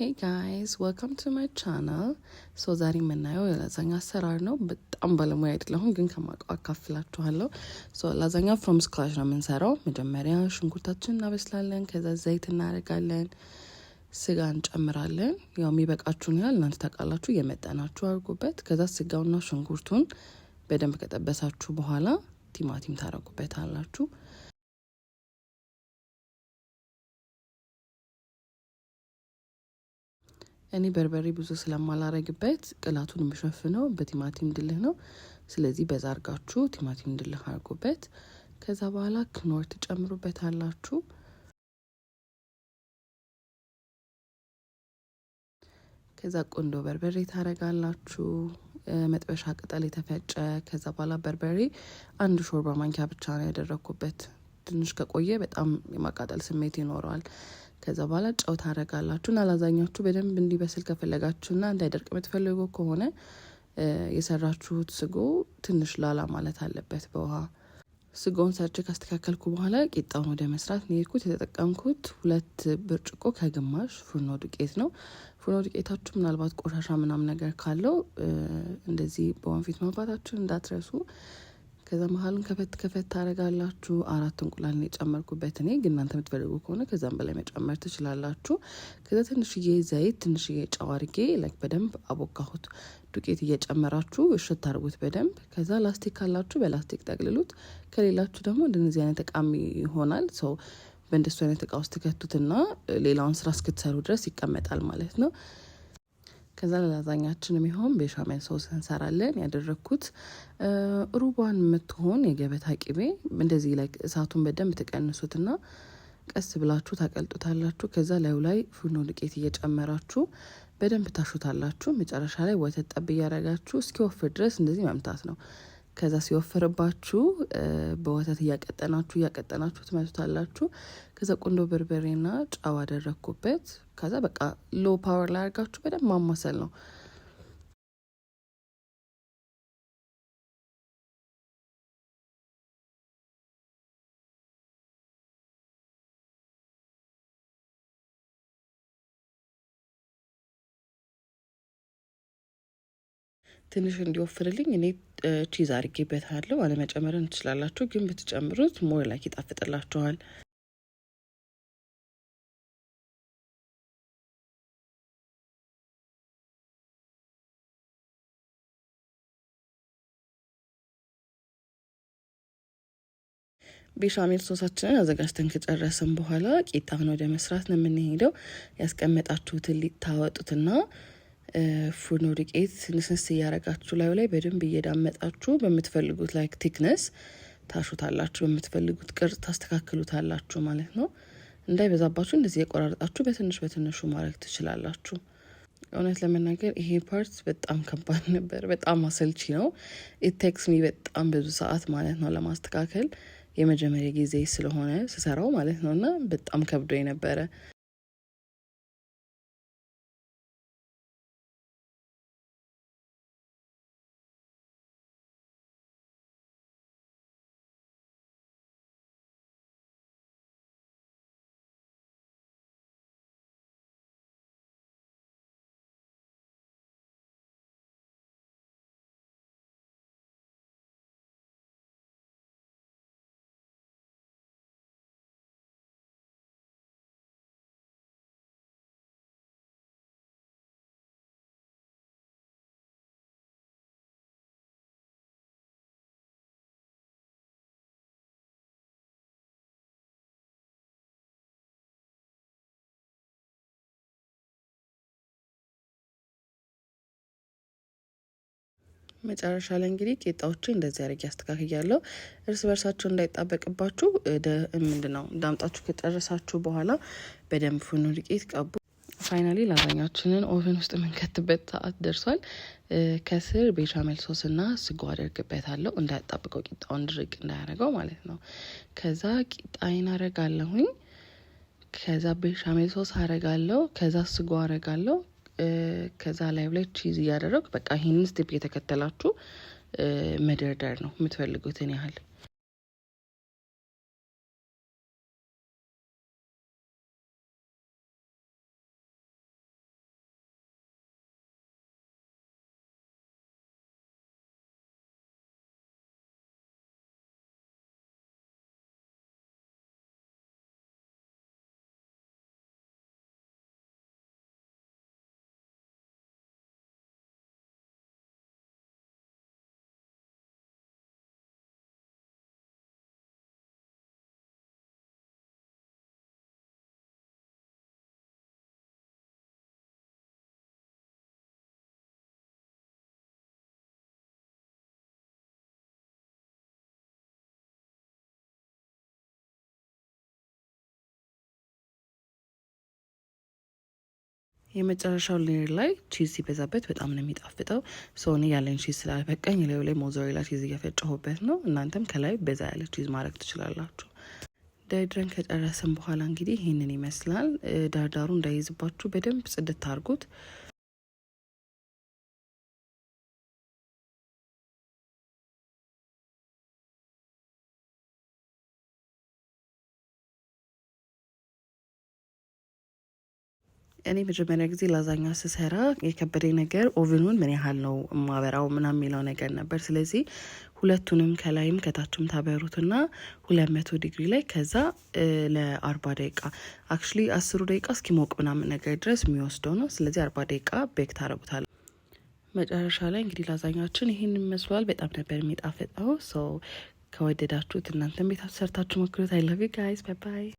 Hey guys, welcome to my channel. So ዛሬ የምናየው የላዛኛ አሰራር ነው። በጣም ባለሙያ አይደለሁም ግን ከማውቀው አካፍላችኋለሁ። ሶ ላዛኛ ፍሮም ስክራች ነው የምንሰራው። መጀመሪያ ሽንኩርታችን እናበስላለን፣ ከዛ ዘይት እናደርጋለን፣ ስጋ እንጨምራለን። ያው የሚበቃችሁን ያህል እናንተ ታውቃላችሁ፣ እየመጠናችሁ አድርጉበት። ከዛ ስጋውና ሽንኩርቱን በደንብ ከጠበሳችሁ በኋላ ቲማቲም ታደርጉበታላችሁ። እኔ በርበሬ ብዙ ስለማላረግበት ቅላቱን የምሸፍነው በቲማቲም ድልህ ነው። ስለዚህ በዛ አርጋችሁ ቲማቲም ድልህ አርጉበት። ከዛ በኋላ ክኖር ትጨምሩበታላችሁ። ከዛ ቆንዶ በርበሬ ታረጋላችሁ። መጥበሻ ቅጠል የተፈጨ። ከዛ በኋላ በርበሬ አንድ ሾርባ ማንኪያ ብቻ ነው ያደረኩበት። ትንሽ ከቆየ በጣም የማቃጠል ስሜት ይኖረዋል። ከዛ በኋላ ጨው ታረጋላችሁ። ላዛኛችሁ በደንብ እንዲበስል ከፈለጋችሁና እንዳይደርቅ የምትፈልጉ ከሆነ የሰራችሁት ስጎ ትንሽ ላላ ማለት አለበት በውሃ። ስጎውን ሰርቼ ካስተካከልኩ በኋላ ቂጣውን ወደ መስራት ነው የሄድኩት። የተጠቀምኩት 2 ብርጭቆ ከግማሽ ፉርኖ ዱቄት ነው። ፉርኖ ዱቄታችሁ ምናልባት ቆሻሻ ምናምን ነገር ካለው እንደዚህ በወንፊት መውጣታችሁን እንዳትረሱ። ከዛ መሀሉን ከፈት ታረጋላችሁ። 4 እንቁላል ነው የጨመርኩበት እኔ፣ ግን እናንተ የምትፈልጉ ከሆነ ከዛም በላይ መጨመር ትችላላችሁ። ከዛ ትንሽዬ ዘይት፣ ትንሽዬ ጨው አድርጌ በደንብ አቦካሁት። ዱቄት እየጨመራችሁ እሽት አድርጉት በደንብ። ከዛ ላስቲክ ካላችሁ በላስቲክ ጠቅልሉት፣ ከሌላችሁ ደግሞ እንደዚህ አይነት እቃሚ ይሆናል። ሰው በእንደሱ አይነት እቃ ውስጥ ከቱትና ሌላውን ስራ እስክትሰሩ ድረስ ይቀመጣል ማለት ነው። ከዛ ለላዛኛችን የሚሆን ቤሻሜል ሶስ እንሰራለን። ያደረኩት ሩቧን የምትሆን የገበታ ቅቤ እንደዚህ ላይ እሳቱን በደንብ ተቀንሱትና ቀስ ብላችሁ ታቀልጡታላችሁ። ከዛ ላዩ ላይ ፉርኖ ዱቄት እየጨመራችሁ በደንብ ታሹታላችሁ። መጨረሻ ላይ ወተት ጠብ እያረጋችሁ እስኪወፍር ድረስ እንደዚህ መምታት ነው። ከዛ ሲወፍርባችሁ በወተት እያቀጠናችሁ ትመቱታላችሁ። ከዛ ቆንዶ በርበሬና ጨው አደረኩበት። ከዛ በቃ ሎ ፓወር ላይ አድርጋችሁ በደንብ ማማሰል ነው። ትንሽ እንዲወፍርልኝ እኔ ቺዝ አድርጌበታለሁ። አለመጨመርን ትችላላችሁ፣ ግን ብትጨምሩት ሞር ላይክ ይጣፍጥላችኋል። ቤሻሜል ሶሳችንን አዘጋጅተን ከጨረስን በኋላ ቂጣን ወደ መስራት ነው የምንሄደው። ያስቀመጣችሁትን ሊጥ ታወጡትና ፉርኖ ዱቄት ንስንስ እያረጋችሁ ላዩ ላይ በደንብ እየዳመጣችሁ በምትፈልጉት ላይክ ቲክነስ ታሹታላችሁ። በምትፈልጉት ቅርጽ ታስተካክሉታላችሁ ማለት ነው። እንዳይበዛባችሁ እንደዚህ የቆራረጣችሁ በትንሹ ማድረግ ትችላላችሁ። እውነት ለመናገር ይሄ ፓርት በጣም ከባድ ነበር። በጣም አሰልቺ ነው። ኢት ቴክስ ሚ በጣም ብዙ ሰዓት ማለት ነው ለማስተካከል። የመጀመሪያ ጊዜ ስለሆነ ስሰራው ማለት ነው እና በጣም ከብዶ የነበረ። መጨረሻ ላይ እንግዲህ ቂጣዎቹ እንደዚህ አድርጌ አስተካክያለሁ። እርስ በርሳቸው እንዳይጣበቅባችሁ ምንድነው እንዳምጣችሁ ከጨረሳችሁ በኋላ በደንብ ፉርኖ ዱቄት ቀቡ። ፋይናሊ ላዛኛችንን ኦቨን ውስጥ የምንከትበት ሰዓት ደርሷል። ከስር ቤሻሜል ሶስና ስጎ አደርግበታለሁ እንዳያጣብቀው ቂጣውን ድርቅ እንዳያደርገው ማለት ነው። ከዛ ቂጣዬን አረጋለሁኝ። ከዛ ቤሻሜል ሶስ አረጋለሁ። ከዛ ስጎ አረጋለሁ። ከዛ ላይ ብላይ ቺዝ እያደረግ በቃ ይሄንን ስቴፕ እየተከተላችሁ መደርደር ነው የምትፈልጉትን ያህል። የመጨረሻው ሌየር ላይ ቺዝ ሲበዛበት በጣም ነው የሚጣፍጠው። ሶኒ ያለን ቺዝ ስላልበቃኝ ላይ ሞዞሬላ ቺዝ እየፈጨሁበት ነው። እናንተም ከላይ በዛ ያለ ቺዝ ማድረግ ትችላላችሁ። ደርድረን ከጨረስን በኋላ እንግዲህ ይህንን ይመስላል። ዳርዳሩ እንዳይዝባችሁ በደንብ ጽድት አድርጉት። እኔ መጀመሪያ ጊዜ ላዛኛ ስሰራ የከበደኝ ነገር ኦቨኑን ምን ያህል ነው ማበራው ምናምን የሚለው ነገር ነበር። ስለዚህ ሁለቱንም ከላይም ከታችም ታበሩትና 200 ዲግሪ ላይ ከዛ ለ40 ደቂቃ አክቹሊ 10 ደቂቃ እስኪሞቅ ምናምን ነገር ድረስ የሚወስደው ነው። ስለዚህ 40 ደቂቃ ቤክ ታረጉታል። መጨረሻ ላይ እንግዲህ ላዛኛችን ይህን ይመስሏል። በጣም ነበር የሚጣፍጠው። ከወደዳችሁት እናንተም ቤታችሁ ሰርታችሁ ሞክሩት። አይ ላቭ ዩ ጋይስ ባይ ባይ።